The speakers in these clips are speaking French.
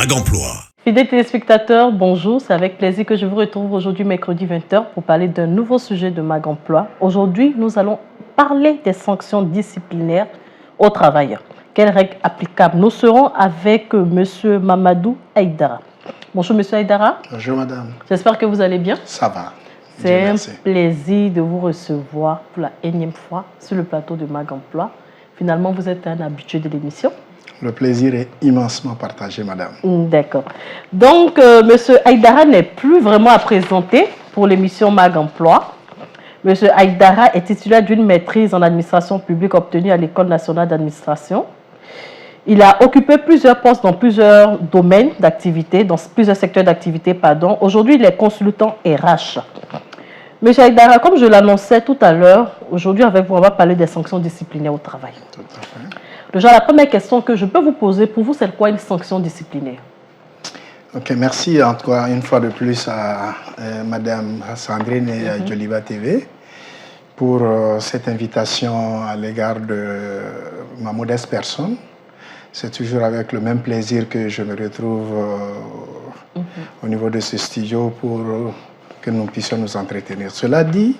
Mag Emploi. Fidèles téléspectateurs, bonjour. C'est avec plaisir que je vous retrouve aujourd'hui mercredi 20h pour parler d'un nouveau sujet de Mag Emploi. Aujourd'hui, nous allons parler des sanctions disciplinaires aux travailleurs. Quelles règles applicables? Nous serons avec M. Mamadou Aïdara. Bonjour M. Aïdara. Bonjour madame. J'espère que vous allez bien. Ça va. C'est un plaisir de vous recevoir pour la énième fois sur le plateau de Mag Emploi. Finalement, vous êtes un habitué de l'émission. Le plaisir est immensement partagé, madame. D'accord. Donc, M. Aïdara n'est plus vraiment à présenter pour l'émission Mag Emploi. M. Aïdara est titulaire d'une maîtrise en administration publique obtenue à l'École nationale d'administration. Il a occupé plusieurs postes dans plusieurs domaines d'activité, dans plusieurs secteurs d'activité, pardon. Aujourd'hui, il est consultant RH. M. Aïdara, comme je l'annonçais tout à l'heure, aujourd'hui, avec vous, on va parler des sanctions disciplinaires au travail. Tout à fait. Déjà, la première question que je peux vous poser, pour vous, c'est quoi une sanction disciplinaire? Ok, merci en tout cas une fois de plus à madame Sandrine et à Joliba TV pour cette invitation à l'égard de ma modeste personne. C'est toujours avec le même plaisir que je me retrouve au niveau de ce studio pour que nous puissions nous entretenir. Cela dit,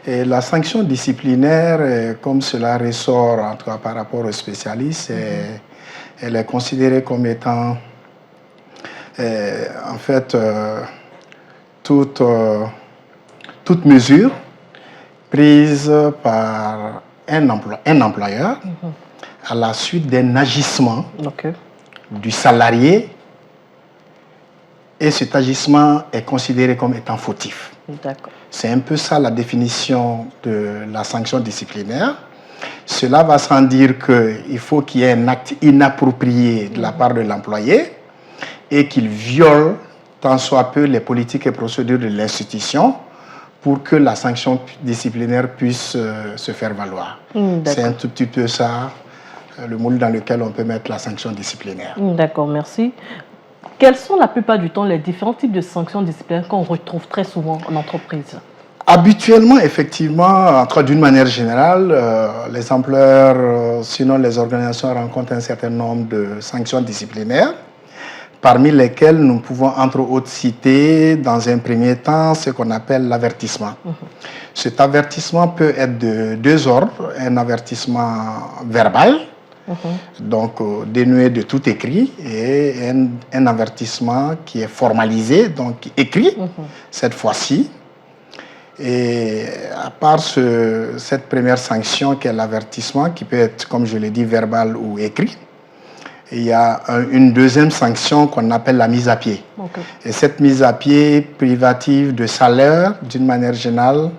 la sanction disciplinaire, comme cela ressort en tout cas par rapport aux spécialistes, elle est considérée comme étant en fait toute mesure prise par un employeur à la suite d'un agissement du salarié, et cet agissement est considéré comme étant fautif. C'est un peu ça la définition de la sanction disciplinaire. Cela va sans dire qu'il faut qu'il y ait un acte inapproprié de la part de l'employé et qu'il viole tant soit peu les politiques et procédures de l'institution pour que la sanction disciplinaire puisse se faire valoir. C'est un tout petit peu ça, le moule dans lequel on peut mettre la sanction disciplinaire. D'accord, merci. Quels sont la plupart du temps les différents types de sanctions disciplinaires qu'on retrouve très souvent en entreprise? Habituellement, effectivement, en tout cas d'une manière générale, les employeurs, sinon les organisations rencontrent un certain nombre de sanctions disciplinaires, parmi lesquelles nous pouvons entre autres citer dans un premier temps ce qu'on appelle l'avertissement. Cet avertissement peut être de deux ordres, un avertissement verbal, donc dénué de tout écrit, et un avertissement qui est formalisé, donc écrit, cette fois-ci. Et à part cette première sanction qui est l'avertissement, qui peut être, comme je l'ai dit, verbal ou écrit, il y a une deuxième sanction qu'on appelle la mise à pied. Et cette mise à pied privative de salaire, d'une manière générale,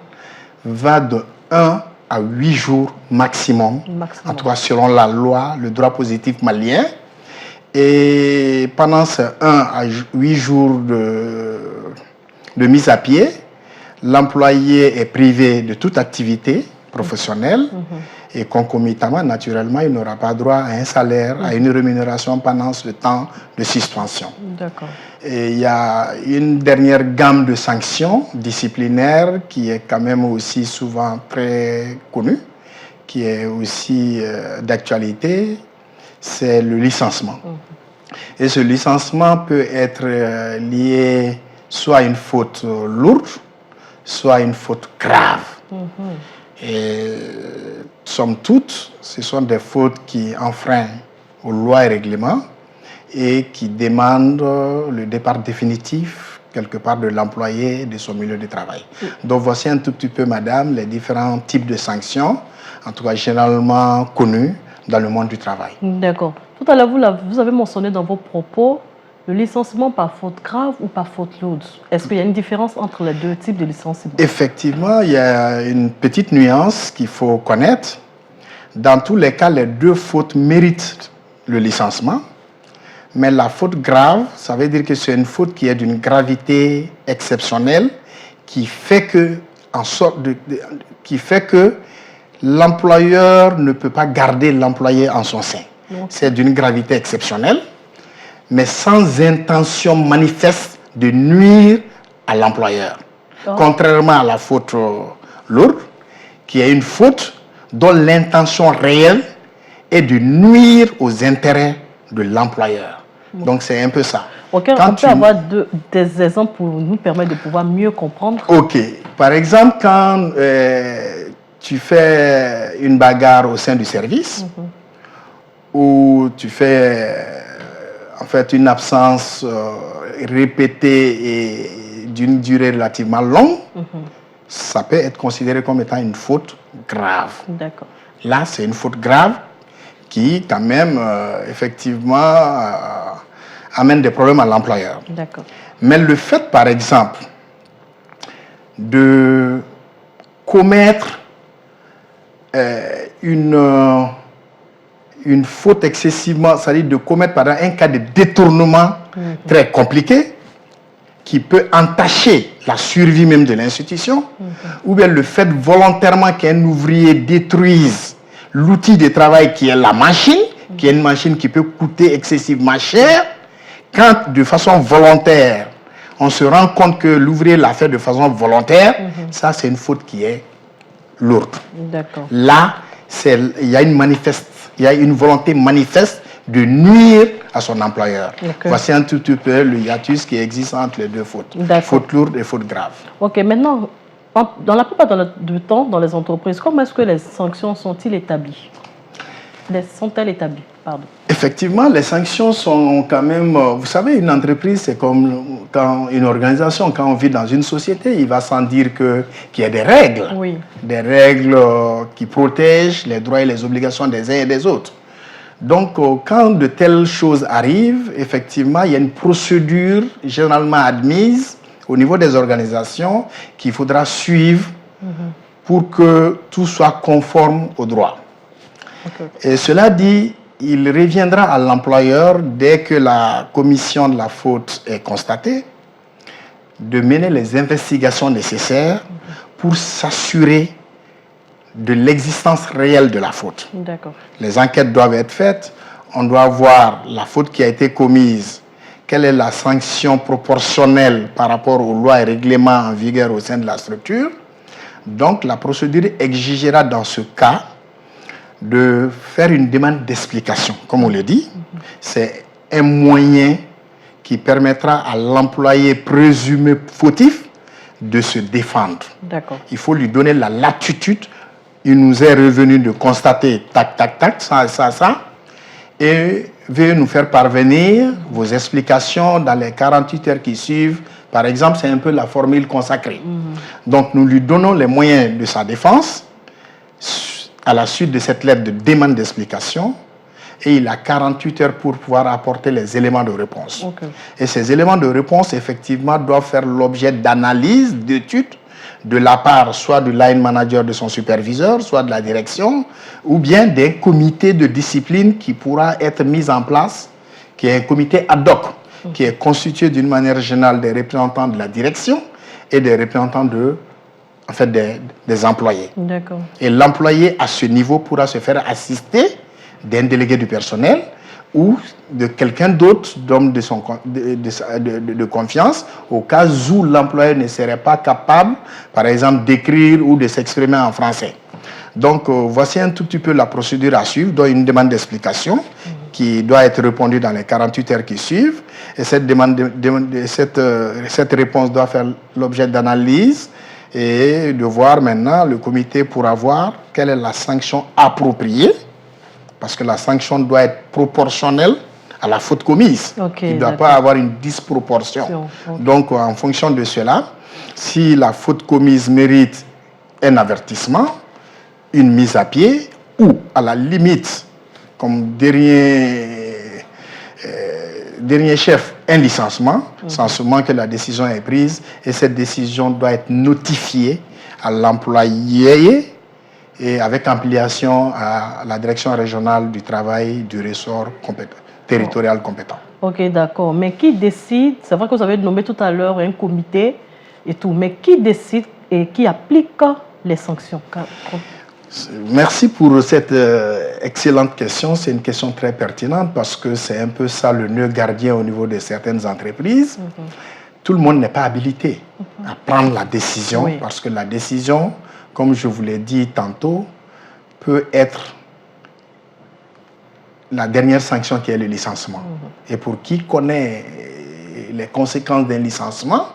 va de 1 à 8 jours maximum, en tout cas selon la loi, le droit positif malien. Et pendant ces 1 à 8 jours de mise à pied, l'employé est privé de toute activité professionnelle et concomitamment, naturellement, il n'aura pas droit à un salaire, à une rémunération pendant ce temps de suspension. Et il y a une dernière gamme de sanctions disciplinaires qui est quand même aussi souvent très connue, qui est aussi d'actualité, c'est le licenciement. Et ce licenciement peut être lié soit à une faute lourde, soit une faute grave. Et somme toute, ce sont des fautes qui enfreignent aux lois et règlements et qui demandent le départ définitif quelque part de l'employé de son milieu de travail. Donc voici un tout petit peu, madame, les différents types de sanctions, en tout cas généralement connus dans le monde du travail. D'accord. Tout à l'heure, vous avez mentionné dans vos propos le licenciement par faute grave ou par faute lourde. Est-ce qu'il y a une différence entre les deux types de licenciement? Effectivement, il y a une petite nuance qu'il faut connaître. Dans tous les cas, les deux fautes méritent le licenciement. Mais la faute grave, ça veut dire que c'est une faute qui est d'une gravité exceptionnelle qui fait que, l'employeur ne peut pas garder l'employé en son sein. C'est d'une gravité exceptionnelle, mais sans intention manifeste de nuire à l'employeur. Contrairement à la faute lourde, qui est une faute dont l'intention réelle est de nuire aux intérêts de l'employeur. Donc, c'est un peu ça. Ok, on peut avoir des exemples pour nous permettre de pouvoir mieux comprendre. Ok. Par exemple, quand tu fais une bagarre au sein du service, ou tu fais en fait une absence répétée et d'une durée relativement longue, ça peut être considéré comme étant une faute grave. D'accord. Là, c'est une faute grave qui, quand même, effectivement, amène des problèmes à l'employeur. D'accord. Mais le fait, par exemple, de commettre une faute excessivement, c'est-à-dire de commettre par exemple un cas de détournement très compliqué qui peut entacher la survie même de l'institution, ou bien le fait volontairement qu'un ouvrier détruise l'outil de travail qui est la machine, qui est une machine qui peut coûter excessivement cher, quand de façon volontaire, on se rend compte que l'ouvrier l'a fait de façon volontaire, ça c'est une faute qui est lourde. D'accord. Là, il y a une volonté manifeste de nuire à son employeur. Okay. Voici un tout petit peu le hiatus qui existe entre les deux fautes. Faute lourde et faute grave. Ok, maintenant, dans la plupart du temps, dans les entreprises, comment est-ce que les sanctions sont-elles établies? Sont-elles établies? Pardon. Effectivement, les sanctions sont quand même... Vous savez, une entreprise, c'est comme quand une organisation, quand on vit dans une société, il va sans dire qu'il y a des règles. Oui. Des règles qui protègent les droits et les obligations des uns et des autres. Donc, quand de telles choses arrivent, effectivement, il y a une procédure généralement admise au niveau des organisations qu'il faudra suivre pour que tout soit conforme au droit. Okay. Et cela dit, il reviendra à l'employeur, dès que la commission de la faute est constatée, de mener les investigations nécessaires pour s'assurer de l'existence réelle de la faute. Les enquêtes doivent être faites, on doit voir la faute qui a été commise, quelle est la sanction proportionnelle par rapport aux lois et règlements en vigueur au sein de la structure. Donc la procédure exigera dans ce cas de faire une demande d'explication. Comme on le dit, c'est un moyen qui permettra à l'employé présumé fautif de se défendre. Il faut lui donner la latitude. Il nous est revenu de constater tac, tac, tac, ça, et veuillez nous faire parvenir vos explications dans les 48 heures qui suivent. Par exemple, c'est un peu la formule consacrée. Donc, nous lui donnons les moyens de sa défense à la suite de cette lettre de demande d'explication, et il a 48 heures pour pouvoir apporter les éléments de réponse. Et ces éléments de réponse, effectivement, doivent faire l'objet d'analyse, d'études, de la part soit du line manager de son superviseur, soit de la direction, ou bien d'un comité de discipline qui pourra être mis en place, qui est un comité ad hoc, qui est constitué d'une manière générale des représentants de la direction et des représentants des employés. Et l'employé à ce niveau pourra se faire assister d'un délégué du personnel ou de quelqu'un d'autre, d'homme de confiance, au cas où l'employé ne serait pas capable, par exemple, d'écrire ou de s'exprimer en français. Donc, voici un tout petit peu la procédure à suivre, dont une demande d'explication qui doit être répondue dans les 48 heures qui suivent. Et cette réponse doit faire l'objet d'analyse et de voir maintenant, le comité pourra voir quelle est la sanction appropriée, parce que la sanction doit être proportionnelle à la faute commise. Il ne doit pas avoir une disproportion. Donc, en fonction de cela, si la faute commise mérite un avertissement, une mise à pied, ou à la limite, comme dernier chef, un licenciement, sans seulement que la décision est prise, et cette décision doit être notifiée à l'employé et avec ampliation à la direction régionale du travail du ressort territorial compétent. Ok, d'accord. Mais qui décide? C'est vrai que vous avez nommé tout à l'heure un comité et tout, mais qui décide et qui applique les sanctions? Merci pour cette excellente question. C'est une question très pertinente parce que c'est un peu ça le nœud gardien au niveau de certaines entreprises. Tout le monde n'est pas habilité à prendre la décision parce que la décision, comme je vous l'ai dit tantôt, peut être la dernière sanction qui est le licenciement. Et pour qui connaît les conséquences d'un licenciement,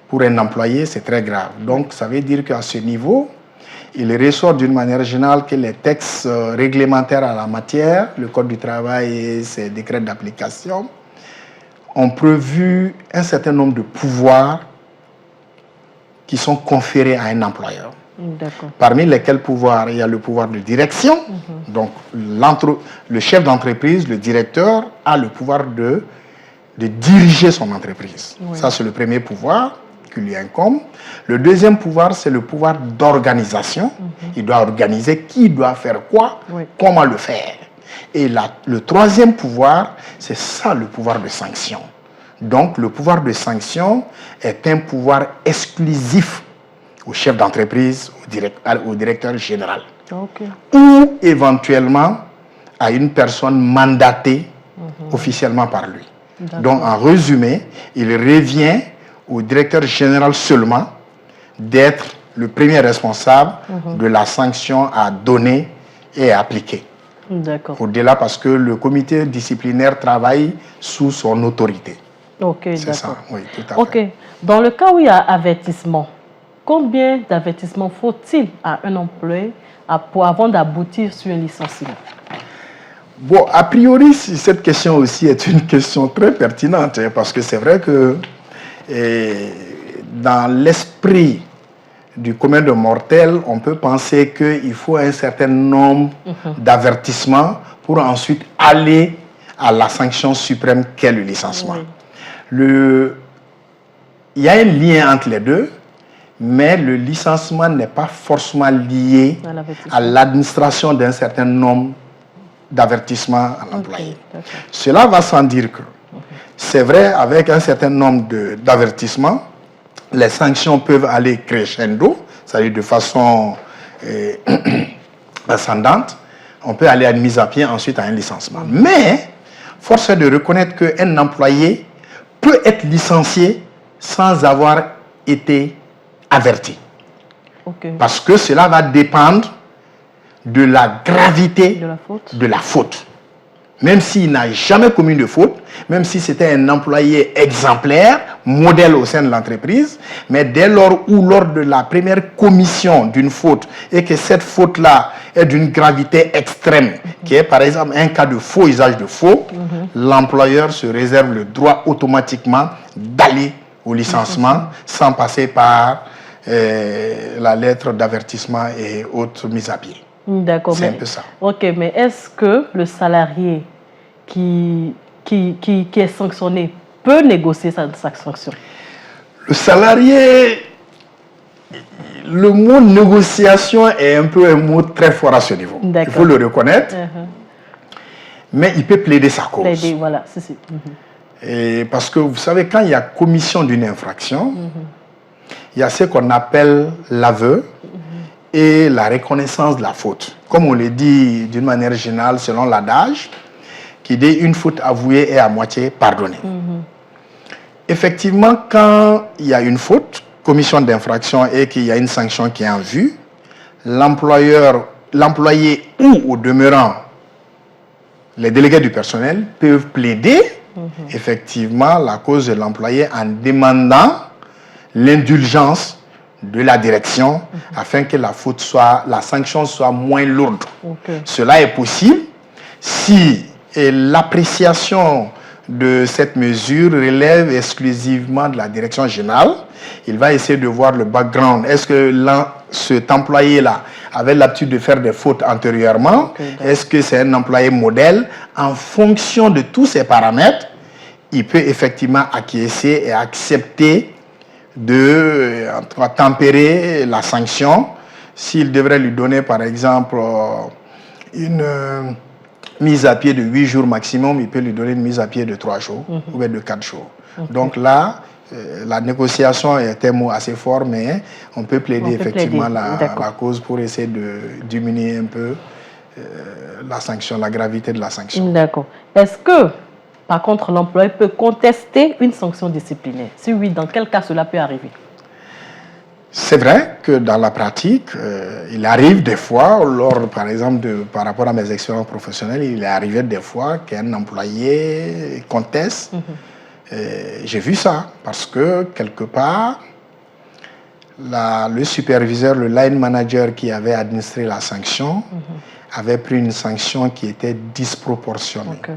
pour un employé, c'est très grave. Donc, ça veut dire qu'à ce niveau, il ressort d'une manière générale que les textes réglementaires à la matière, le Code du travail et ses décrets d'application, ont prévu un certain nombre de pouvoirs qui sont conférés à un employeur. Parmi lesquels pouvoirs, il y a le pouvoir de direction. Donc, le chef d'entreprise, le directeur, a le pouvoir de diriger son entreprise. Ça, c'est le premier pouvoir qui lui incombe. Le deuxième pouvoir, c'est le pouvoir d'organisation. Il doit organiser qui doit faire quoi, comment le faire. Et le troisième pouvoir, c'est ça le pouvoir de sanction. Donc, le pouvoir de sanction est un pouvoir exclusif au chef d'entreprise, au directeur général. Ou éventuellement à une personne mandatée officiellement par lui. Donc, en résumé, il revient au directeur général seulement d'être le premier responsable de la sanction à donner et à appliquer. Au-delà, parce que le comité disciplinaire travaille sous son autorité. C'est ça, oui, tout à fait. Dans le cas où il y a avertissement, combien d'avertissements faut-il à un employé avant d'aboutir sur un licenciement? Bon, a priori, cette question aussi est une question très pertinente, parce que c'est vrai que dans l'esprit du commun de mortels, on peut penser qu'il faut un certain nombre d'avertissements pour ensuite aller à la sanction suprême qu'est le licenciement. Il y a un lien entre les deux, mais le licenciement n'est pas forcément lié à l'administration d'un certain nombre d'avertissements à l'employé. Cela va sans dire que c'est vrai, avec un certain nombre d'avertissements, les sanctions peuvent aller crescendo, c'est-à-dire de façon ascendante. On peut aller à une mise à pied, ensuite à un licenciement. Mais, force est de reconnaître qu'un employé peut être licencié sans avoir été averti. Parce que cela va dépendre de la gravité de la faute. Même s'il n'a jamais commis de faute, même si c'était un employé exemplaire, modèle au sein de l'entreprise, mais dès lors où, lors de la première commission d'une faute, et que cette faute-là est d'une gravité extrême, qui est par exemple un cas de faux usage de faux, l'employeur se réserve le droit automatiquement d'aller au licenciement sans passer par la lettre d'avertissement et autres mises à pied. D'accord. C'est un peu ça. Ok, mais est-ce que le salarié qui est sanctionné peut négocier sa sanction? Le salarié, le mot négociation est un peu un mot très fort à ce niveau. Il faut le reconnaître. Mais il peut plaider sa cause. Plaider, voilà. Et parce que vous savez, quand il y a commission d'une infraction, il y a ce qu'on appelle l'aveu et la reconnaissance de la faute. Comme on le dit d'une manière générale selon l'adage, qui dit une faute avouée est à moitié pardonnée. Effectivement, quand il y a une faute, commission d'infraction et qu'il y a une sanction qui est en vue, l'employé ou au demeurant, les délégués du personnel peuvent plaider effectivement la cause de l'employé en demandant l'indulgence de la direction afin que la sanction soit moins lourde. Cela est possible si l'appréciation de cette mesure relève exclusivement de la direction générale. Il va essayer de voir le background. Est-ce que cet employé-là avait l'habitude de faire des fautes antérieurement? Est-ce que c'est un employé modèle? En fonction de tous ces paramètres, il peut effectivement acquiescer et accepter de tempérer la sanction. S'il devrait lui donner, par exemple, une mise à pied de 8 jours maximum, il peut lui donner une mise à pied de 3 jours ou bien de 4 jours. Donc là, la négociation est un mot assez fort, mais on peut plaider effectivement la cause pour essayer de diminuer un peu la sanction, la gravité de la sanction. D'accord. Est-ce que, par contre, l'employé peut contester une sanction disciplinaire? Si oui, dans quel cas cela peut arriver? C'est vrai que dans la pratique, il arrive des fois, par exemple, par rapport à mes expériences professionnelles, il est arrivé des fois qu'un employé conteste. J'ai vu ça parce que quelque part, le superviseur, le line manager qui avait administré la sanction, avait pris une sanction qui était disproportionnée. Okay.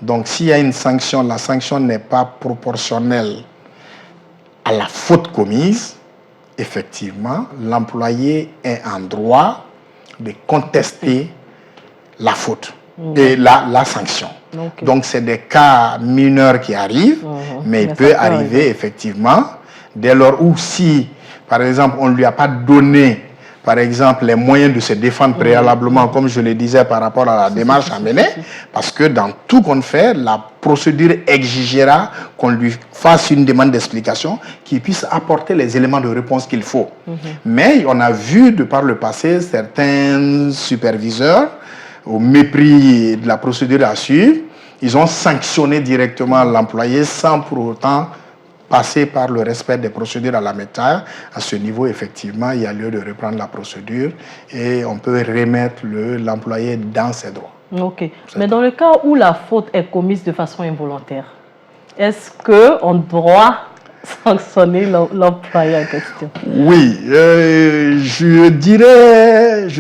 Donc, s'il y a une sanction, la sanction n'est pas proportionnelle à la faute commise, effectivement, l'employé est en droit de contester la faute et la sanction. Okay. Donc, c'est des cas mineurs qui arrivent, mais il peut arriver effectivement, dès lors où si, par exemple, on ne lui a pas donné, par exemple, les moyens de se défendre préalablement, comme je le disais par rapport à la démarche à mener, parce que dans tout qu'on fait, la procédure exigera qu'on lui fasse une demande d'explication, qu'il puisse apporter les éléments de réponse qu'il faut. Mais on a vu de par le passé certains superviseurs, au mépris de la procédure à suivre, ils ont sanctionné directement l'employé sans pour autant passer par le respect des procédures à la matière. À ce niveau, effectivement, il y a lieu de reprendre la procédure et on peut remettre l'employé dans ses droits. Ok. Mais dans le cas où la faute est commise de façon involontaire, est-ce qu'on doit sanctionner l'employé en question? Oui, je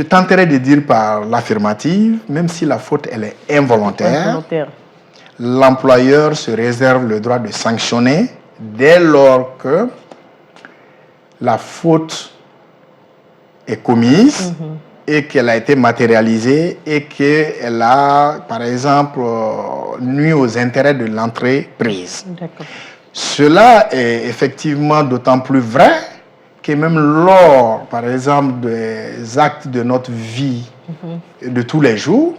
tenterai de dire par l'affirmative, même si la faute elle est involontaire. L'employeur se réserve le droit de sanctionner dès lors que la faute est commise et qu'elle a été matérialisée et qu'elle a, par exemple, nuit aux intérêts de l'entreprise. Cela est effectivement d'autant plus vrai que même lors, par exemple, des actes de notre vie de tous les jours,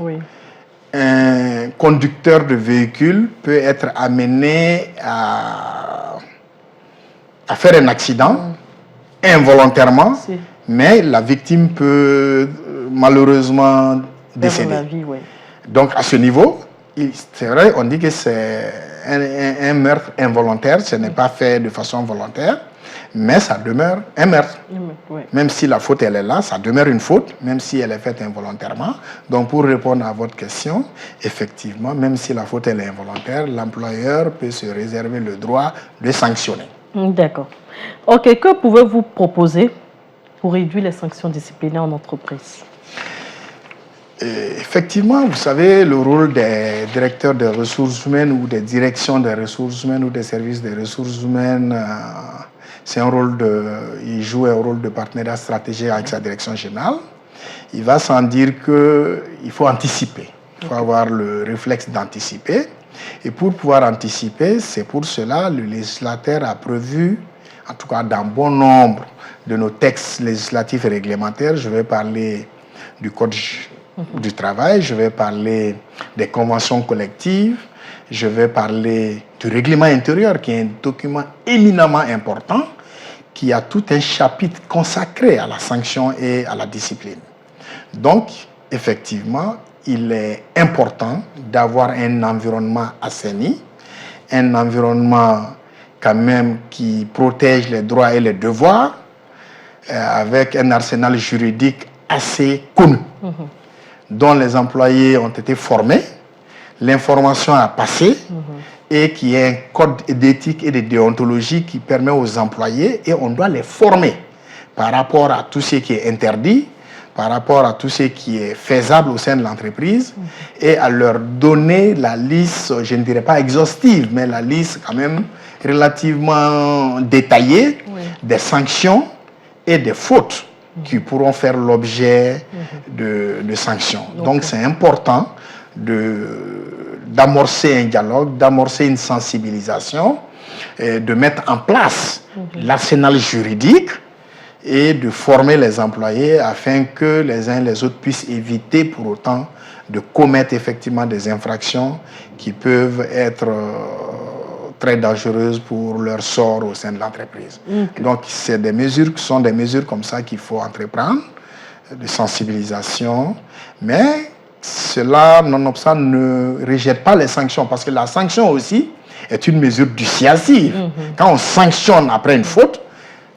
un conducteur de véhicule peut être amené à faire un accident involontairement, mais la victime peut malheureusement décéder. Donc à ce niveau, c'est vrai, on dit que c'est un meurtre involontaire, ce n'est pas fait de façon volontaire, mais ça demeure un meurtre. Même si la faute elle est là, ça demeure une faute, même si elle est faite involontairement. Donc pour répondre à votre question, effectivement, même si la faute elle est involontaire, l'employeur peut se réserver le droit de sanctionner. D'accord. Ok, que pouvez-vous proposer pour réduire les sanctions disciplinaires en entreprise? Effectivement, vous savez, le rôle des directeurs des ressources humaines ou des directions des ressources humaines ou des services des ressources humaines, c'est un rôle il joue un rôle de partenariat stratégique avec sa direction générale. Il va sans dire qu'il faut anticiper. Il faut avoir le réflexe d'anticiper. Et pour pouvoir anticiper, c'est pour cela que le législateur a prévu, en tout cas dans bon nombre de nos textes législatifs et réglementaires, je vais parler du Code du travail, je vais parler des conventions collectives, je vais parler du règlement intérieur qui est un document éminemment important qui a tout un chapitre consacré à la sanction et à la discipline. Donc, effectivement, il est important d'avoir un environnement assaini, un environnement quand même qui protège les droits et les devoirs, avec un arsenal juridique assez connu, dont les employés ont été formés, l'information a passé, et qui est un code d'éthique et de déontologie qui permet aux employés, et on doit les former par rapport à tout ce qui est interdit, par rapport à tout ce qui est faisable au sein de l'entreprise, et à leur donner la liste, je ne dirais pas exhaustive, mais la liste quand même relativement détaillée des sanctions et des fautes qui pourront faire l'objet de sanctions. Donc c'est important d'amorcer un dialogue, d'amorcer une sensibilisation, de mettre en place l'arsenal juridique et de former les employés afin que les uns et les autres puissent éviter pour autant de commettre effectivement des infractions qui peuvent être très dangereuses pour leur sort au sein de l'entreprise. Donc c'est des mesures qui sont des mesures comme ça qu'il faut entreprendre, de sensibilisation, mais cela, nonobstant, ne rejette pas les sanctions, parce que la sanction aussi est une mesure dissuasive. Quand on sanctionne après une faute,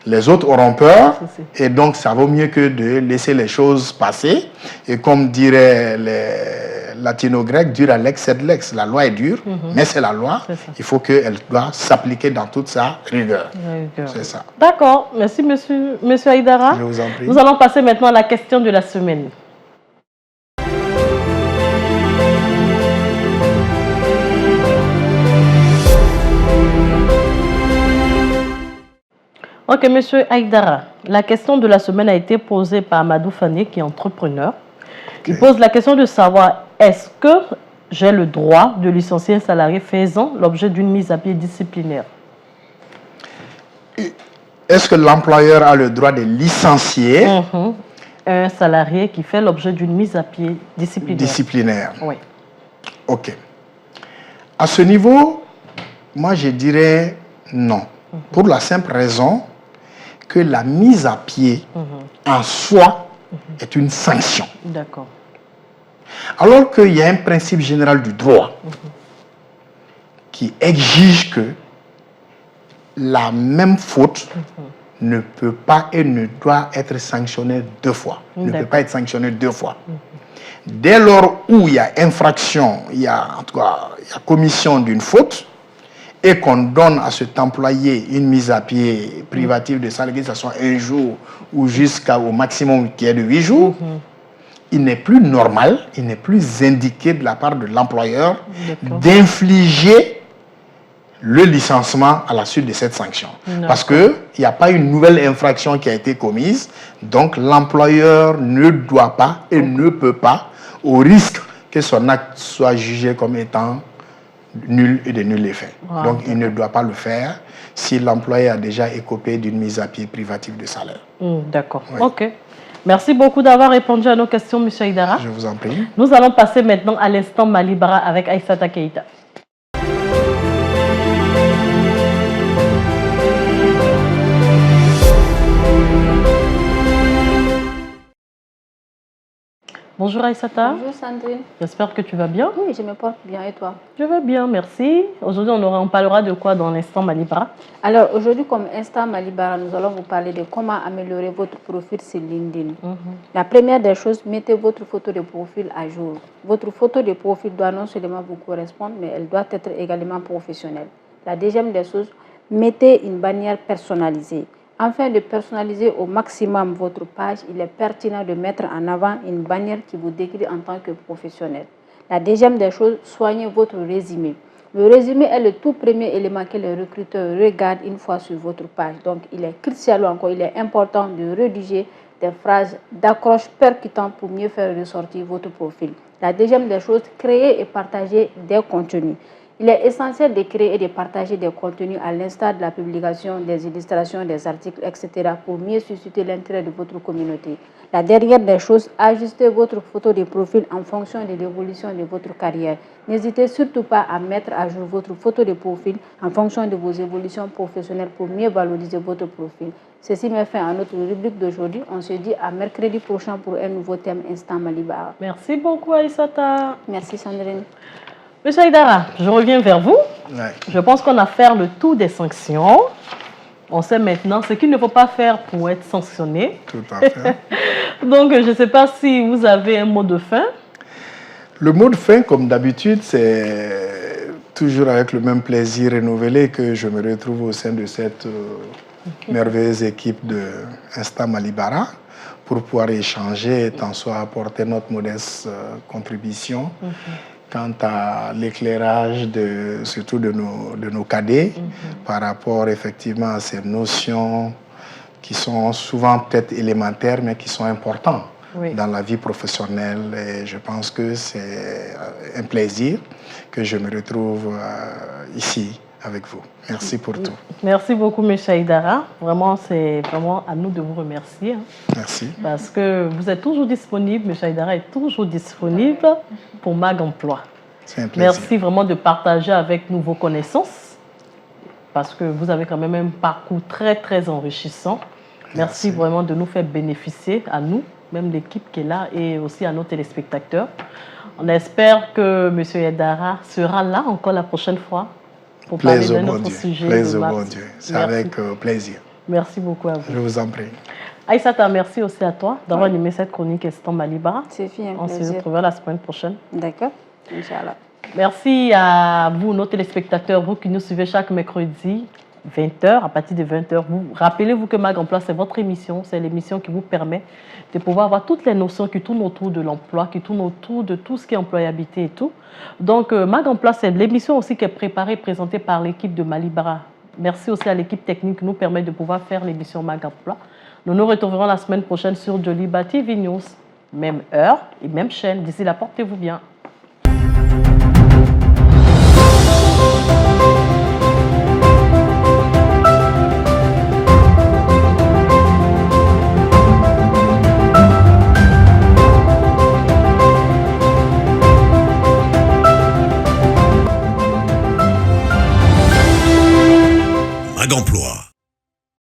les autres auront peur et donc ça vaut mieux que de laisser les choses passer. Et comme dirait les latino-grecs, dura lex sed lex. La loi est dure, mais c'est la loi. Il faut qu'elle doit s'appliquer dans toute sa rigueur. C'est ça. D'accord. Merci, monsieur Aïdara. Je vous en prie. Nous allons passer maintenant à la question de la semaine. Ok, monsieur Aïdara, la question de la semaine a été posée par Amadou Fané, qui est entrepreneur. Il pose la question de savoir, est-ce que j'ai le droit de licencier un salarié faisant l'objet d'une mise à pied disciplinaire? Est-ce que l'employeur a le droit de licencier un salarié qui fait l'objet d'une mise à pied disciplinaire? Oui. Ok. À ce niveau, moi je dirais non. Pour la simple raison que la mise à pied en soi est une sanction. D'accord. Alors qu'il y a un principe général du droit qui exige que la même faute ne peut pas et ne doit être sanctionnée deux fois. Ne peut pas être sanctionnée deux fois. Dès lors où il y a infraction, il y a commission d'une faute, et qu'on donne à cet employé une mise à pied privative de salaire, que ce soit un jour ou jusqu'au maximum qui est de 8 jours, il n'est plus normal, il n'est plus indiqué de la part de l'employeur d'infliger le licenciement à la suite de cette sanction. Parce qu'il n'y a pas une nouvelle infraction qui a été commise, donc l'employeur ne doit pas et ne peut pas, au risque que son acte soit jugé comme étant nul et de nul effet. Donc, il ne doit pas le faire si l'employé a déjà écopé d'une mise à pied privative de salaire. D'accord. Oui. OK. Merci beaucoup d'avoir répondu à nos questions, M. Aïdara. Je vous en prie. Nous allons passer maintenant à l'instant Malibara avec Aïssata Keïta. Bonjour Aïssata. Bonjour Sandrine. J'espère que tu vas bien. Oui, je me porte bien et toi? Je vais bien, merci. Aujourd'hui, on parlera de quoi dans l'instant Malibara? Alors aujourd'hui, comme instant Malibara, nous allons vous parler de comment améliorer votre profil sur LinkedIn. La première des choses, mettez votre photo de profil à jour. Votre photo de profil doit non seulement vous correspondre, mais elle doit être également professionnelle. La deuxième des choses, mettez une bannière personnalisée. Afin de personnaliser au maximum votre page, il est pertinent de mettre en avant une bannière qui vous décrit en tant que professionnel. La deuxième des choses, soignez votre résumé. Le résumé est le tout premier élément que les recruteurs regardent une fois sur votre page. Donc, il est crucial encore, il est important de rédiger des phrases d'accroche percutantes pour mieux faire ressortir votre profil. La deuxième des choses, créer et partager des contenus. Il est essentiel de créer et de partager des contenus à l'instar de la publication, des illustrations, des articles, etc. pour mieux susciter l'intérêt de votre communauté. La dernière des choses, ajustez votre photo de profil en fonction de l'évolution de votre carrière. N'hésitez surtout pas à mettre à jour votre photo de profil en fonction de vos évolutions professionnelles pour mieux valoriser votre profil. Ceci met fin à notre rubrique d'aujourd'hui. On se dit à mercredi prochain pour un nouveau thème Instant Malibara. Merci beaucoup Aïssata. Merci Sandrine. Monsieur Aïdara, je reviens vers vous. Je pense qu'on a fait le tour des sanctions. On sait maintenant ce qu'il ne faut pas faire pour être sanctionné. Tout à fait. Donc, je ne sais pas si vous avez un mot de fin. Le mot de fin, comme d'habitude, c'est toujours avec le même plaisir renouvelé que je me retrouve au sein de cette merveilleuse équipe de Instant Malibara pour pouvoir échanger et tant soit apporter notre modeste contribution. Quant à l'éclairage surtout de nos cadets par rapport effectivement à ces notions qui sont souvent peut-être élémentaires mais qui sont importantes dans la vie professionnelle. Et je pense que c'est un plaisir que je me retrouve ici avec vous. Merci pour tout. Merci beaucoup, M. Aïdara. Vraiment, c'est vraiment à nous de vous remercier. Merci. Parce que vous êtes toujours disponible, M. Aïdara est toujours disponible pour Mag Emploi. C'est un plaisir. Merci vraiment de partager avec nous vos connaissances, parce que vous avez quand même un parcours très, très enrichissant. Merci vraiment de nous faire bénéficier, à nous, même l'équipe qui est là, et aussi à nos téléspectateurs. On espère que M. Aïdara sera là encore la prochaine fois pour parler de notre sujet. Plaisir au bon Dieu. C'est avec plaisir. Merci beaucoup à vous. Je vous en prie. Aïssata, merci aussi à toi d'avoir animé cette chronique Instant Malibara. C'est fini, un On se plaisir. retrouvera la semaine prochaine. D'accord, Inch'Allah. Merci à vous, nos téléspectateurs, vous qui nous suivez chaque mercredi, 20h, à partir de 20h. Rappelez-vous que Mag Emploi, c'est votre émission. C'est l'émission qui vous permet de pouvoir avoir toutes les notions qui tournent autour de l'emploi, qui tournent autour de tout ce qui est employabilité et tout. Donc, Mag Emploi, c'est l'émission aussi qui est préparée et présentée par l'équipe de Malibara. Merci aussi à l'équipe technique qui nous permet de pouvoir faire l'émission Mag Emploi. Nous nous retrouverons la semaine prochaine sur Joliba TV News. Même heure et même chaîne. D'ici là, portez-vous bien. Mag Emploi.